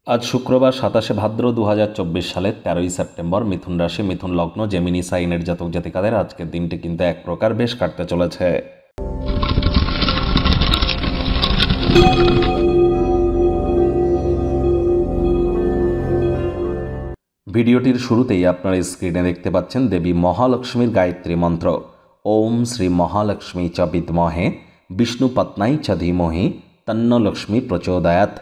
আজ শুক্রবার 27শে ভাদ্র 2024 সালের 13ই সেপ্টেম্বর মিথুন রাশি মিথুন লগ্ন জেমিনি সাইনের জাতক জাতিকাদের আজকের দিনটি কিন্তু এক প্রকার বেশ কাটতে চলেছে। ভিডিওটির শুরুতেই আপনারা স্ক্রিনে দেখতে পাচ্ছেন দেবী মহালক্ষ্মীর গায়ত্রী মন্ত্র ওম শ্রী মহালক্ষ্মী চ বিদ্মহে বিষ্ণুপত্নাই চ ধীমহি তন্ন লক্ষ্মী প্রচোদয়াৎ।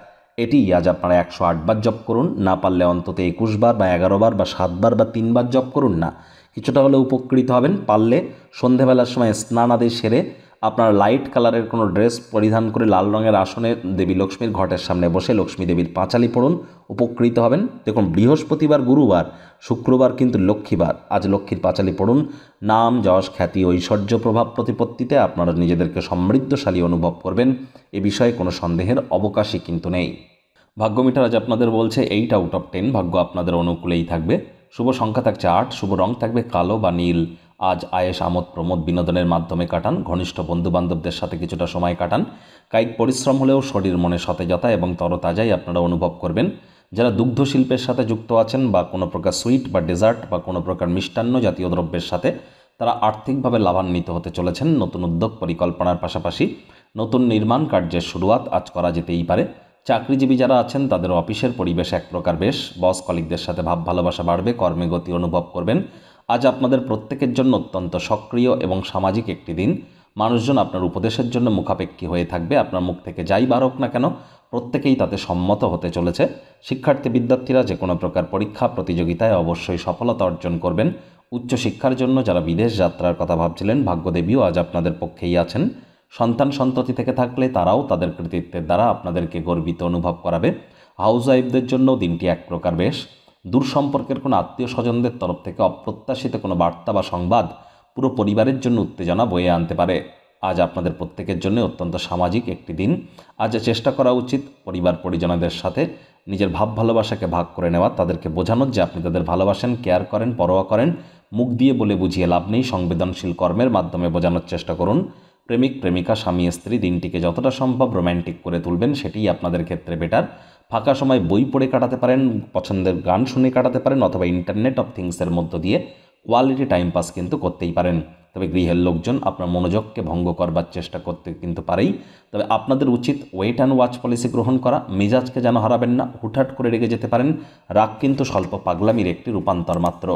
এটি আজ আপনারা 108 বার জপ করুন, না পারলে অন্তত 21 বার বা 11 বার বা 7 বার বা 3 বার জপ করুন না, কিছুটা হলে উপকৃত হবেন। পারলে সন্ধেবেলার সময় স্নান আদি সেরে আপনারা লাইট কালারের কোনো ড্রেস পরিধান করে লাল রঙের আসনে দেবী লক্ষ্মীর ঘটের সামনে বসে লক্ষ্মী দেবীর পাঁচালি পড়ুন, উপকৃত হবেন। দেখুন, বৃহস্পতিবার, গুরুবার, শুক্রবার কিন্তু লক্ষ্মীবার। আজ লক্ষ্মীর পাঁচালি পড়ুন। নাম, যশ, খ্যাতি, ঐশ্বর্য প্রভাব প্রতিপত্তিতে আপনারা নিজেদেরকে সমৃদ্ধশালী অনুভব করবেন, এ বিষয়ে কোনো সন্দেহের অবকাশই কিন্তু নেই। ভাগ্যমিটার আজ আপনাদের বলছে 8 আউট অফ 10, ভাগ্য আপনাদের অনুকূলেই থাকবে। শুভ সংখ্যা থাকছে 8, শুভ রং থাকবে কালো বা নীল। আজ আয়েশ, আমোদ, প্রমোদ, বিনোদনের মাধ্যমে কাটান। ঘনিষ্ঠ বন্ধুবান্ধবদের সাথে কিছুটা সময় কাটান। কায়িক পরিশ্রম হলেও শরীর মনে সতেজতা এবং তরতাজাই আপনারা অনুভব করবেন। যারা দুগ্ধ শিল্পের সাথে যুক্ত আছেন বা কোনো প্রকার সুইট বা ডেজার্ট বা কোনো প্রকার মিষ্টান্ন জাতীয় দ্রব্যের সাথে, তারা আর্থিকভাবে লাভান্বিত হতে চলেছেন। নতুন উদ্যোগ পরিকল্পনার পাশাপাশি নতুন নির্মাণ কার্যের শুরুয়াত আজ করা যেতেই পারে। চাকরিজীবী যারা আছেন তাদের অফিসের পরিবেশ এক প্রকার বেশ। বস কলিগদের সাথে ভাব ভালোবাসা বাড়বে, কর্মে গতি অনুভব করবেন। আজ আপনাদের প্রত্যেকের জন্য অত্যন্ত সক্রিয় এবং সামাজিক একটি দিন। মানুষজন আপনার উপদেশের জন্য মুখাপেক্ষী হয়ে থাকবে। আপনার মুখ থেকে যাই বার হোক না কেন, প্রত্যেকেই তাতে সম্মত হতে চলেছে। শিক্ষার্থী বিদ্যার্থীরা যে কোনো প্রকার পরীক্ষা প্রতিযোগিতায় অবশ্যই সফলতা অর্জন করবেন। উচ্চশিক্ষার জন্য যারা বিদেশ যাত্রার কথা ভাবছিলেন, ভাগ্যদেবীও আজ আপনাদের পক্ষেই আছেন। সন্তান সন্ততি থেকে থাকলে তারাও তাদের কৃতিত্বের দ্বারা আপনাদেরকে গর্বিত অনুভব করাবে। হাউস ওয়াইফদের জন্য দিনটি এক প্রকার বেশ। দূর সম্পর্কের কোনো আত্মীয় স্বজনদের তরফ থেকে অপ্রত্যাশিত কোনো বার্তা বা সংবাদ পুরো পরিবারের জন্য উত্তেজনা বয়ে আনতে পারে। আজ আপনাদের প্রত্যেকের জন্য অত্যন্ত সামাজিক একটি দিন। আজ চেষ্টা করা উচিত পরিবার পরিজনদের সাথে নিজের ভাব ভালোবাসাকে ভাগ করে নেওয়া, তাদেরকে বোঝানোর যে আপনি তাদের ভালোবাসেন, কেয়ার করেন, পরোয়া করেন। মুখ দিয়ে বলে বুঝিয়ে লাভ নেই, সংবেদনশীল কর্মের মাধ্যমে বোঝানোর চেষ্টা করুন। প্রেমিক প্রেমিকা, স্বামী স্ত্রী দিনটিকে যতটা সম্ভব রোম্যান্টিক করে তুলবেন, সেটিই আপনাদের ক্ষেত্রে বেটার। ফাঁকা সময় বই পড়ে কাটাতে পারেন, পছন্দের গান শুনে কাটাতে পারেন, অথবা ইন্টারনেট অফ থিংসের মধ্য দিয়ে কোয়ালিটি টাইম পাস কিন্তু করতেই পারেন। তবে গৃহের লোকজন আপনার মনোযোগকে ভঙ্গ করবার চেষ্টা করতে কিন্তু পারেই। তবে আপনাদের উচিত ওয়েট অ্যান্ড ওয়াচ পলিসি গ্রহণ করা। মেজাজকে যেন হারাবেন না, হুটহাট করে রেগে যেতে পারেন। রাগ কিন্তু স্বল্প পাগলামির একটি রূপান্তর মাত্র।